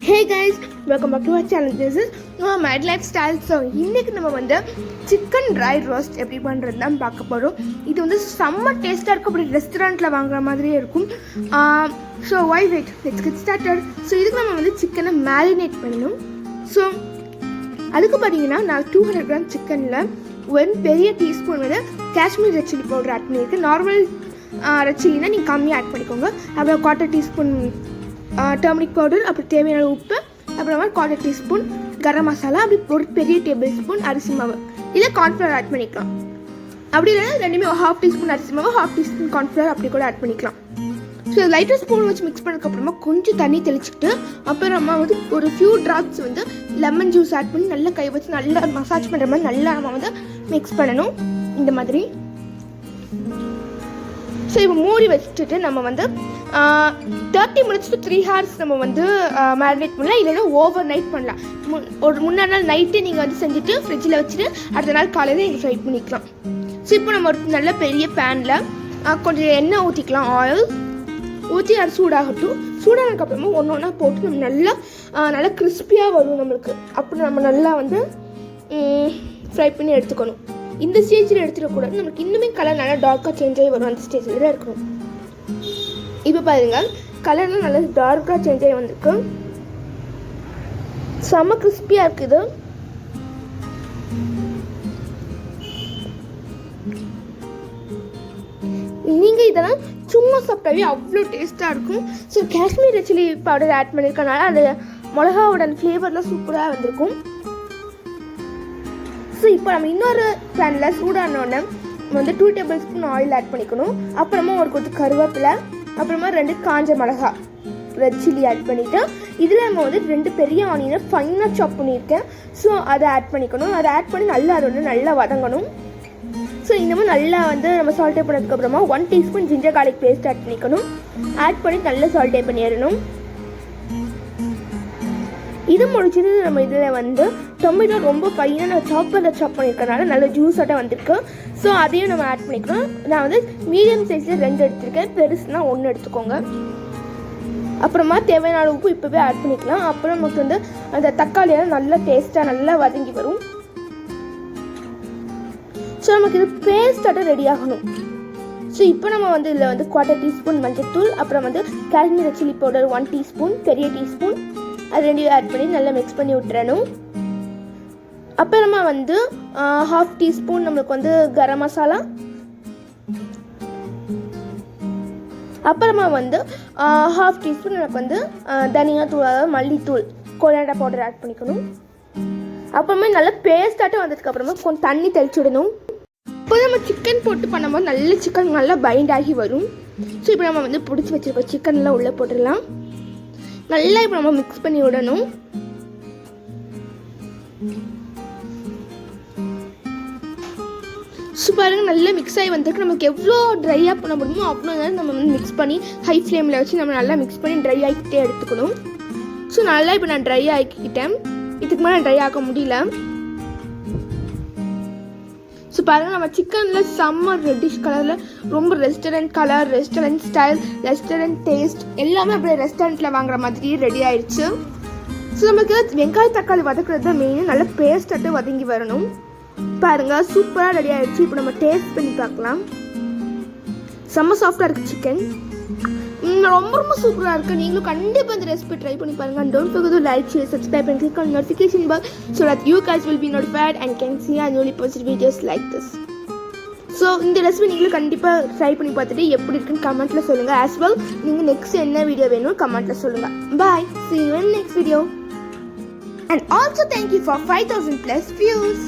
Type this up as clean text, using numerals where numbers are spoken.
Hey guys, welcome back to our channel. This is Mermaid lifestyle. So இன்னைக்கு நம்ம வந்து chicken dry roast எப்படி பண்ணுறது தான் பார்க்க போகிறோம். இது வந்து செம்ம டேஸ்ட்டாக இருக்கும், அப்படி ரெஸ்டாரண்ட்டில் வாங்குற மாதிரியே இருக்கும். So why wait, let's get started. So இதுக்கு நம்ம வந்து சிக்கனை மேரினேட் பண்ணணும். ஸோ அதுக்கு பார்த்தீங்கன்னா நான் 200 கிராம் சிக்கனில் ஒரு பெரிய டீஸ்பூன் வந்து Kashmir red chilli powder add பண்ணியிருக்கேன். நார்மல் ரெட் சில்லினா நீங்கள் கம்மியாக ஆட் பண்ணிக்கோங்க. அப்புறம் 1/4 டீஸ்பூன் டர்மரிக் பவுடர், அப்புறம் தேவையான உப்பு, அப்புறமா 1/4 டீஸ்பூன் கரம் மசாலா, அப்படி ஒரு பெரிய டேபிள் ஸ்பூன் அரிசி மாவு, இல்லை கார்ன்ஃப்ளவர் ஆட் பண்ணிக்கலாம். அப்படி இல்லைன்னா ரெண்டுமே 1/2 டீஸ்பூன் அரிசி மாவு, 1/2 டீஸ்பூன் கார்ன்ஃப்ளவர் அப்படி கூட ஆட் பண்ணிக்கலாம். ஸோ லைட்டாக ஸ்பூன் வச்சு மிக்ஸ் பண்ணதுக்கப்புறமா கொஞ்சம் தண்ணி தெளிச்சுக்கிட்டு அப்புறமா வந்து ஒரு ஃபியூ ட்ராப்ஸ் வந்து லெமன் ஜூஸ் ஆட் பண்ணி நல்லா கை வச்சு நல்லா மசாஜ் பண்ணுற மாதிரி நல்லா நம்ம வந்து மிக்ஸ் பண்ணணும் இந்த மாதிரி. ஸோ இப்போ மூடி வச்சுட்டு நம்ம வந்து 30 minutes to 3 hours நம்ம வந்து மேரினேட் பண்ணலாம், இல்லைன்னா ஓவர் நைட் பண்ணலாம். ஒரு முன்னாடி நாள் நைட்டே நீங்கள் வந்து செஞ்சுட்டு ஃப்ரிட்ஜில் வச்சுட்டு அடுத்த நாள் காலையில் நீங்கள் ஃப்ரை பண்ணிக்கலாம். ஸோ இப்போ நம்ம ஒரு நல்ல பெரிய பேனில் கொஞ்சம் எண்ணெய் ஊற்றிக்கலாம், ஆயில் ஊற்றி அது சூடாகட்டும். சூடானதுக்கப்புறமா ஒன்று ஒன்றா போட்டு நம்ம நல்லா கிறிஸ்பியாக வரும் நம்மளுக்கு. அப்படி நம்ம நல்லா வந்து ஃப்ரை பண்ணி எடுத்துக்கணும். இந்த ஸ்டேஜில் எடுத்துடக்கூடாது, நமக்கு இன்னுமே கலர் நல்லா டார்க்காக சேஞ்ச் ஆகி வரும். அந்த ஸ்டேஜில் தான் இருக்கணும். இப்போ பாருங்கள், கலர்லாம் நல்லா டார்க்காக சேஞ்ச் ஆகி வந்திருக்கு, செம்ம கிறிஸ்பியாக இருக்குது. நீங்கள் இதெல்லாம் சும்மா சாப்பிட்டாவே அவ்வளோ டேஸ்ட்டாக இருக்கும். So Kashmir red chilli powder add பண்ணியிருக்கனால அது மிளகாவோட ஃப்ளேவர்லாம் சூப்பராக வந்திருக்கும். ஸோ இப்போ நம்ம இன்னொரு பேனில் சூடானோடனே வந்து 2 டேபிள் ஸ்பூன் ஆயில் ஆட் பண்ணிக்கணும். அப்புறமா ஒரு கொத்து கருவேப்பிலை, அப்புறமா 2 காஞ்ச மிளகா ரெட் சில்லி ஆட் பண்ணிவிட்டு இதில் நம்ம வந்து 2 பெரிய ஆனியனை ஃபைனாக சாப் பண்ணியிருக்கேன். ஸோ அதை ஆட் பண்ணிக்கணும். அதை ஆட் பண்ணி நல்லா அது வந்து நல்லா வதங்கணும். ஸோ இந்த மாதிரி நல்லா வந்து நம்ம சால்ட்டே பண்ணதுக்கப்புறமா 1 teaspoon ginger garlic paste add பண்ணிக்கணும். ஆட் பண்ணி நல்லா சால்ட்டே பண்ணிடணும். இது முடிச்சுட்டு நம்ம இதில் வந்து டொமேட்டோ ரொம்ப ஃபைனாக நான் சாப் பண்ணியிருக்கனால நல்ல ஜூஸாக வந்திருக்கு. ஸோ அதையும் நம்ம ஆட் பண்ணிக்கணும். நான் வந்து மீடியம் சைஸில் 2 எடுத்துருக்கேன், பெருசுனா 1 எடுத்துக்கோங்க. அப்புறமா தேவையான உப்பு இப்போவே ஆட் பண்ணிக்கலாம். அப்புறம் நமக்கு வந்து அந்த தக்காளியெல்லாம் நல்லா டேஸ்ட்டாக நல்லா வதங்கி வரும். ஸோ நமக்கு இது பேஸ்ட்டாக ரெடி ஆகணும். ஸோ இப்போ நம்ம வந்து இதில் வந்து 1/4 டீஸ்பூன் மஞ்சள்தூள், அப்புறம் வந்து காஷ்மீர் சில்லி பவுடர் 1 டீஸ்பூன் பெரிய டீஸ்பூன், அது 2 ஆட் பண்ணி நல்லா மிக்ஸ் பண்ணி விட்டுறணும். அப்புறமா வந்து 1/2 டீஸ்பூன் நம்மளுக்கு வந்து கரம் மசாலா, அப்புறமா வந்து 1/2 டீஸ்பூன் எனக்கு வந்து தனியாத்தூள், அதாவது மல்லித்தூள், கொரியாண்டர் பவுடர் ஆட் பண்ணிக்கணும். அப்புறமே நல்லா பேஸ்ட்டாட்டம் வந்ததுக்கப்புறமா கொஞ்சம் தண்ணி தெளிச்சு விடணும். இப்போ நம்ம சிக்கன் போட்டு பண்ணும்போது நல்ல சிக்கன் நல்லா பைண்ட் ஆகி வரும். ஸோ இப்போ நம்ம வந்து பிடிச்சி வச்சுருக்கோம் சிக்கன்லாம் உள்ளே போட்டுடலாம். நல்லா இப்போ நம்ம மிக்ஸ் பண்ணி விடணும். பாருங்க நல்லா மிக்ஸ் ஆகி வந்திருக்கு. நமக்கு எவ்வளோ ட்ரையாக பண்ண முடியுமோ அவ்வளோ நேரம் நம்ம வந்து மிக்ஸ் பண்ணி ஹை ஃப்ளேமில் வச்சு நம்ம நல்லா மிக்ஸ் பண்ணி ட்ரை ஆகிக்கிட்டே எடுத்துக்கணும். ஸோ நல்லா இப்போ நான் ட்ரை ஆக்கிக்கிட்டேன். இதுக்கு மேலே ட்ரை ஆக்க முடியல. ஸோ பாருங்கள், நம்ம சிக்கனில் செம்ம ரெட்டிஷ் கலரில் ரொம்ப restaurant colour, restaurant style, restaurant taste எல்லாமே அப்படியே ரெஸ்டாரண்ட்டில் வாங்குற மாதிரி ரெடி ஆயிடுச்சு. ஸோ நமக்கு வெங்காய தக்காளி வதக்குறது தான் மெயின். நல்லா பேஸ்ட்டாட்டு வதங்கி வரணும். பாருங்கள், சூப்பராக ரெடி ஆகிடுச்சு. இப்போ நம்ம டேஸ்ட் பண்ணி பார்க்கலாம். செம்ம சாஃப்டாக இருக்குது சிக்கன், ரொம்ப ரொம்ப சூப்பராக இருக்குது. நீங்களும் கண்டிப்பாக இந்த ரெசிபி ட்ரை பண்ணி பாருங்கள். And don't forget to like, share, subscribe and click on notification bell so that you guys will be notified and can see our newly posted videos like this. So இந்த recipe நீங்களும் கண்டிப்பாக try பண்ணி பார்த்துட்டு எப்படி இருக்குன்னு கமெண்ட்டில் சொல்லுங்கள். As well நீங்கள் நெக்ஸ்ட் என்ன வீடியோ வேணும் கமெண்ட்டில் சொல்லுங்கள். Bye, see you in next video. And also thank you for 5,000+ views.